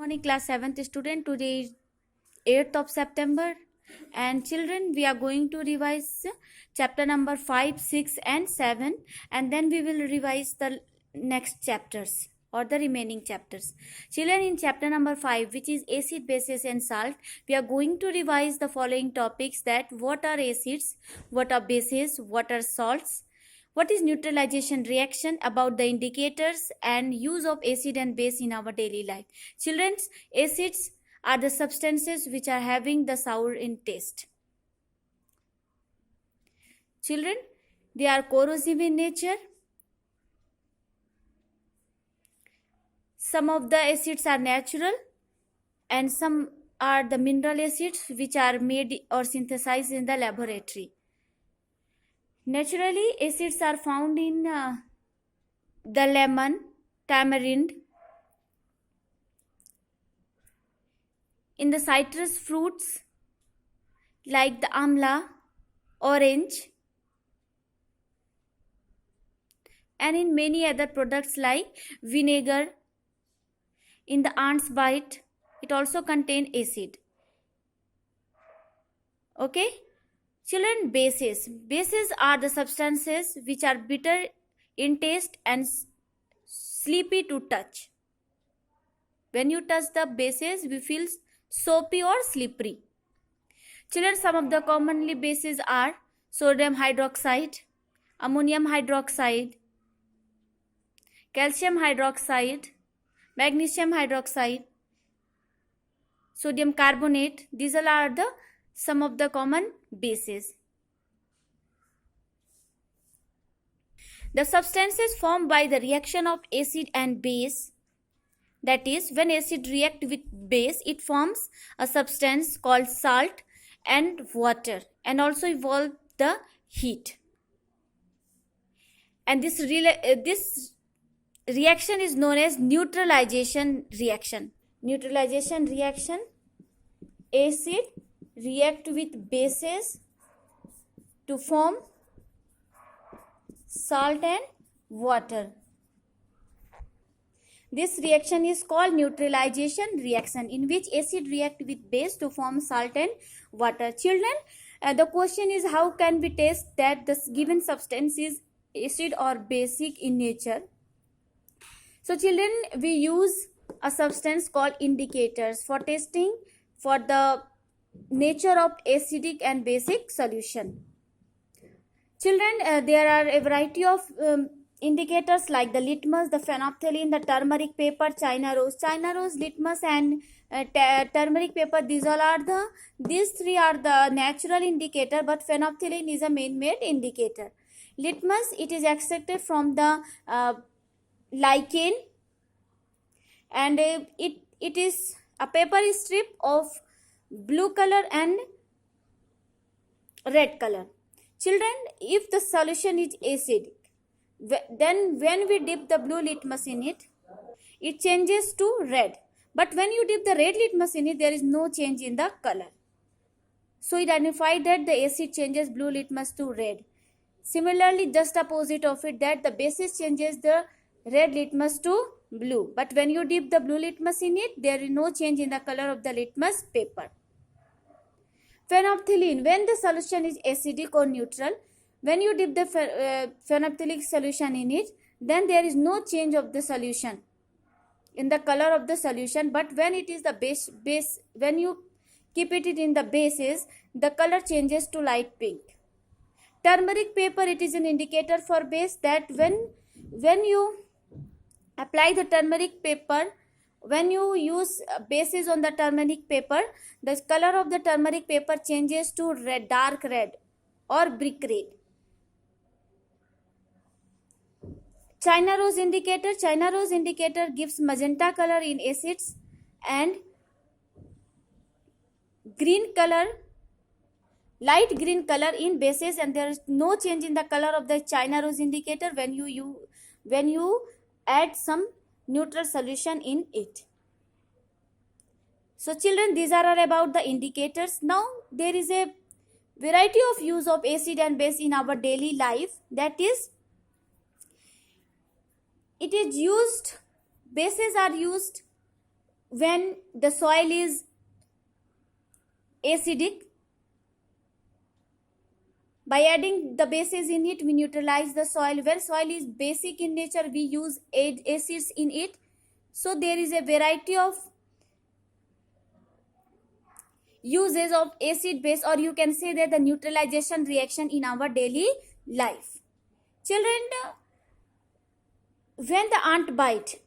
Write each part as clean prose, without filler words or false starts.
morning, class 7th student. Today is 8th of September. And children, we are going to revise chapter number 5, 6 and 7. And then we will revise the next chapters or the remaining chapters. Children, in chapter number 5, which is acid, bases and salt, we are going to revise the following topics: that what are acids, what are bases, what are salts, what is neutralization reaction, about the indicators and use of acid and base in our daily life. Children, acids are the substances which are having the sour in taste. Children, they are corrosive in nature. Some of the acids are natural and some are the mineral acids which are made or synthesized in the laboratory. Naturally, acids are found in the lemon, tamarind, in the citrus fruits like the amla, orange, and in many other products like vinegar. In the ant's bite, it also contains acid. Okay? Children, bases. Bases are the substances which are bitter in taste and sleepy to touch. When you touch the bases, we feel soapy or slippery. Children, some of the commonly bases are sodium hydroxide, ammonium hydroxide, calcium hydroxide, magnesium hydroxide, sodium carbonate. These all are the some of the common bases. The substances formed by the reaction of acid and base, that is, when acid react with base, it forms a substance called salt and water and also evolve the heat. And this reaction is known as neutralization reaction. Neutralization reaction: acid react with bases to form salt and water. This reaction is called neutralization reaction, in which acid react with base to form salt and water. Children, the question is, how can we test that the given substance is acid or basic in nature? So children, we use a substance called indicators for testing for the nature of acidic and basic solution. Children, there are a variety of indicators like the litmus, the phenolphthalein, the turmeric paper, China rose, litmus and turmeric paper. These three are the natural indicator, but phenolphthalein is a man-made indicator. Litmus, it is extracted from the lichen, and it is a paper strip of blue color and red color. Children, if the solution is acidic, then when we dip the blue litmus in it, it changes to red. But when you dip the red litmus in it, there is no change in the color. So identify that the acid changes blue litmus to red. Similarly, just opposite of it, that the basis changes the red litmus to blue. But when you dip the blue litmus in it, there is no change in the color of the litmus paper. Phenolphthalein, when the solution is acidic or neutral, when you dip the phenolphthalic solution in it, then there is no change of the solution in the color of the solution. But when it is the base, when you keep it in the bases, the color changes to light pink. Turmeric paper, it is an indicator for base, that when you apply the turmeric paper, when you use bases on the turmeric paper, the color of the turmeric paper changes to red, dark red or brick red. China rose indicator gives magenta color in acids and green color, light green color in bases, and there is no change in the color of the China rose indicator when you add some neutral solution in it. So children, these are about the indicators. Now there is a variety of use of acid and base in our daily life, that is, it is used, bases are used when the soil is acidic, by adding the bases in it, we neutralize the soil. When soil is basic in nature, we use acids in it. So there is a variety of uses of acid base, or you can say that the neutralization reaction in our daily life. Children, when the ant bite,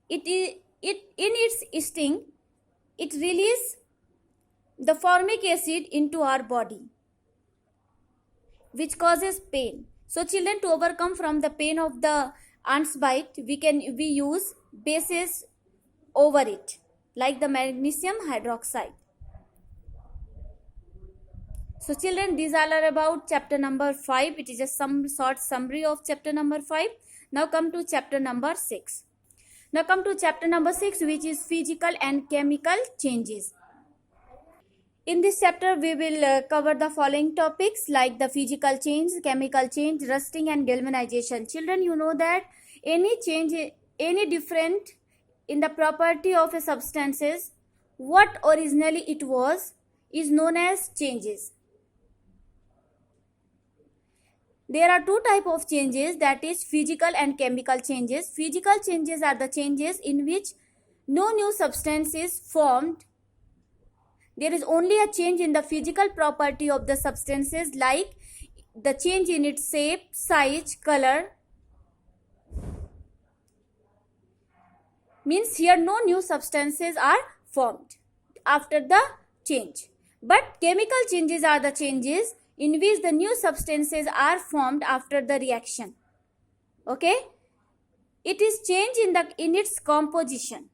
it in its sting, it releases the formic acid into our body, which causes pain. So children, to overcome from the pain of the ant's bite, we use bases over it, like the magnesium hydroxide. So children, these all are about chapter number 5. It is just some short summary of chapter number 5. Now come to chapter number 6. Now come to chapter number 6, which is physical and chemical changes. In this chapter, we will cover the following topics like the physical change, chemical change, rusting and galvanization. Children, you know that any change, any different in the property of a substances, what originally it was, is known as changes. There are two types of changes, that is physical and chemical changes. Physical changes are the changes in which no new substance is formed. There is only a change in the physical property of the substances, like the change in its shape, size, color. Means here no new substances are formed after the change. But chemical changes are the changes in which the new substances are formed after the reaction. Okay? It is change in its composition.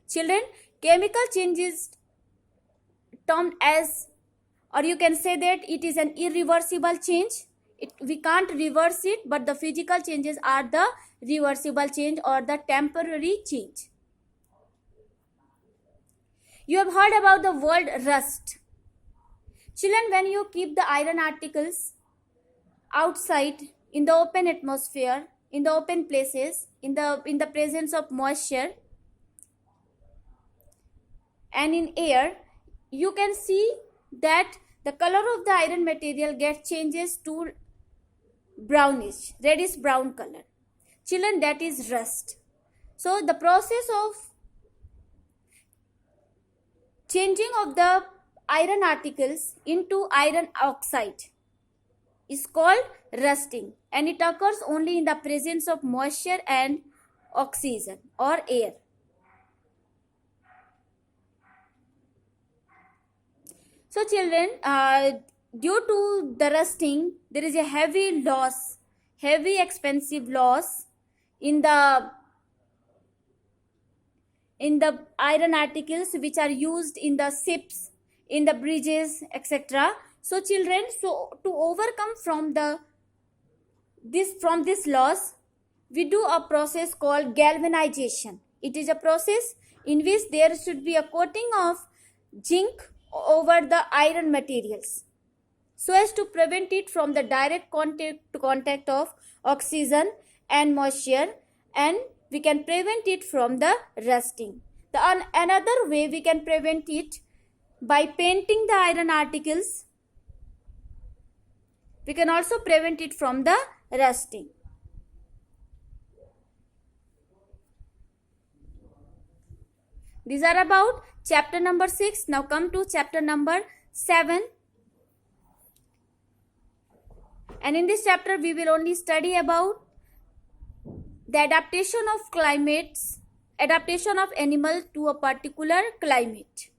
Children, chemical changes termed as, or you can say that it is an irreversible change. We can't reverse it, but the physical changes are the reversible change or the temporary change. You have heard about the word rust. Children, when you keep the iron articles outside in the open atmosphere, in the open places, in the presence of moisture and in air, you can see that the color of the iron material gets changes to brownish, reddish brown color. Children, that is rust. So the process of changing of the iron articles into iron oxide is called rusting, and it occurs only in the presence of moisture and oxygen or air. So children, due to the rusting, there is a heavy expensive loss in the iron articles which are used in the ships, in the bridges, etc. So children, so to overcome from this loss, we do a process called galvanization. It is a process in which there should be a coating of zinc over the iron materials, so as to prevent it from the direct contact of oxygen and moisture, and we can prevent it from the rusting. Another way we can prevent it by painting the iron articles. We can also prevent it from the rusting. These are about chapter number 6. Now come to chapter number 7. And in this chapter, we will only study about the adaptation of animal to a particular climate.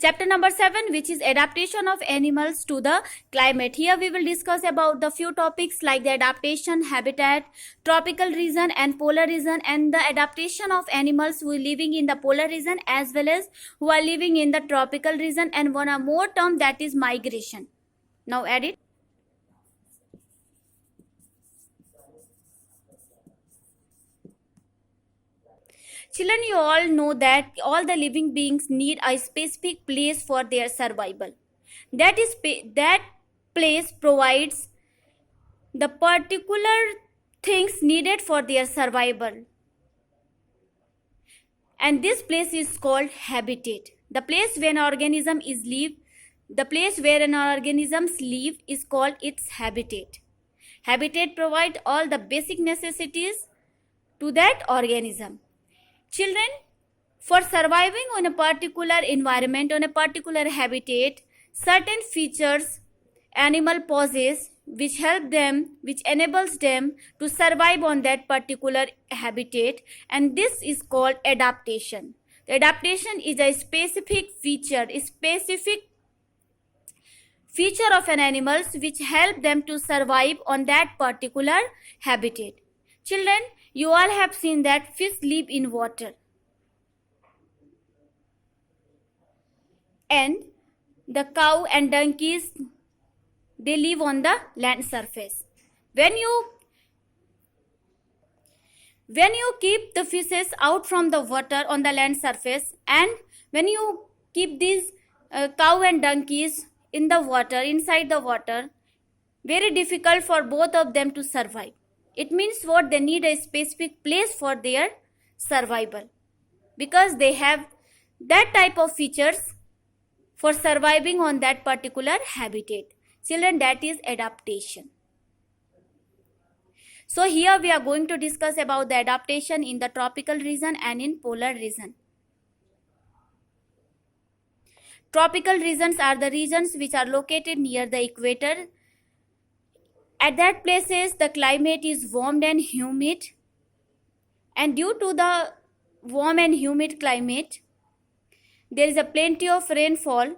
Chapter number 7, which is adaptation of animals to the climate. Here we will discuss about the few topics like the adaptation, habitat, tropical region and polar region, and the adaptation of animals who are living in the polar region as well as who are living in the tropical region, and one more term, that is migration. Now add it. Children, you all know that all the living beings need a specific place for their survival. That place provides the particular things needed for their survival. and this place is called habitat. The place where an organism live is called its habitat. Habitat provide all the basic necessities to that organism. Children, for surviving on a particular environment, on a particular habitat, certain features animal possess which enables them to survive on that particular habitat, and this is called adaptation. The adaptation is a specific feature of an animal which help them to survive on that particular habitat. Children, you all have seen that fish live in water, and the cow and donkeys, they live on the land surface. When you keep the fishes out from the water on the land surface, and when you keep these cow and donkeys in the water, inside the water, very difficult for both of them to survive. It means what? They need a specific place for their survival, because they have that type of features for surviving on that particular habitat. Children, that is adaptation. So here we are going to discuss about the adaptation in the tropical region and in polar region. Tropical regions are the regions which are located near the equator. At that places, the climate is warm and humid, and due to the warm and humid climate, there is a plenty of rainfall,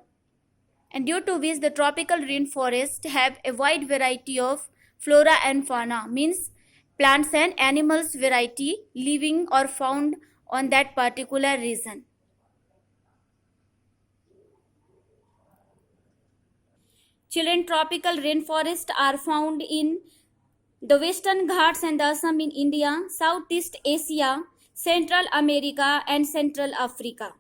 and due to which the tropical rainforests have a wide variety of flora and fauna, means plants and animals variety living or found on that particular region. Children, tropical rainforests are found in the Western Ghats and Assam in India, Southeast Asia, Central America and Central Africa.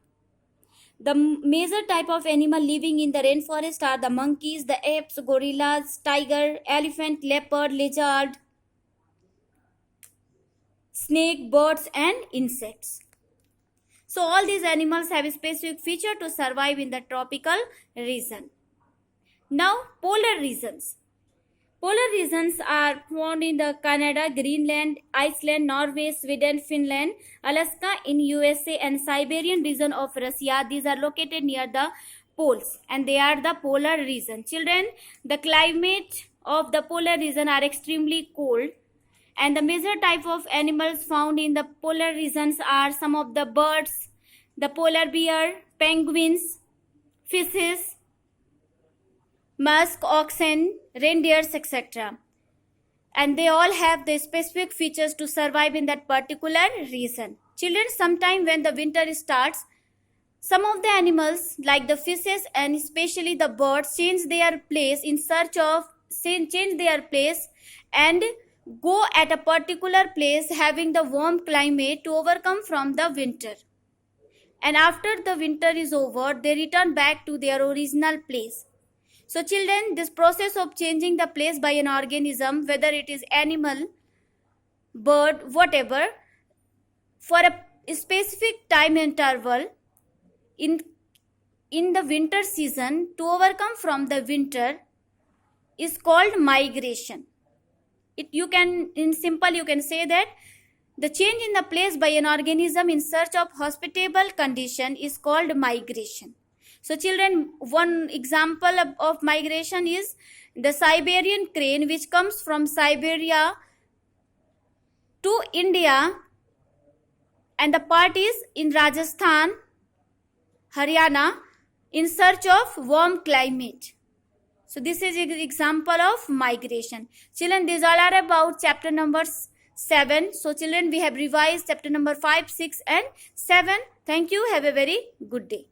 The major type of animal living in the rainforest are the monkeys, the apes, gorillas, tiger, elephant, leopard, lizard, snake, birds and insects. So all these animals have a specific feature to survive in the tropical region. Now, polar regions. Polar regions are found in the Canada, Greenland, Iceland, Norway, Sweden, Finland, Alaska in USA and Siberian region of Russia. These are located near the poles and they are the polar region. Children, the climate of the polar region are extremely cold, and the major type of animals found in the polar regions are some of the birds, the polar bear, penguins, fishes, musk, oxen, reindeers, etc. And they all have the specific features to survive in that particular region. Children, sometime when the winter starts, some of the animals like the fishes and especially the birds change their place and go at a particular place having the warm climate to overcome from the winter. And after the winter is over, they return back to their original place. So children, this process of changing the place by an organism, whether it is animal, bird, whatever, for a specific time interval in the winter season to overcome from the winter is called migration. You can say that the change in the place by an organism in search of hospitable condition is called migration. So children, one example of migration is the Siberian crane, which comes from Siberia to India, and the part is in Rajasthan, Haryana, in search of warm climate. So this is an example of migration. Children, these all are about chapter number 7. So children, we have revised chapter number 5, 6 and 7. Thank you. Have a very good day.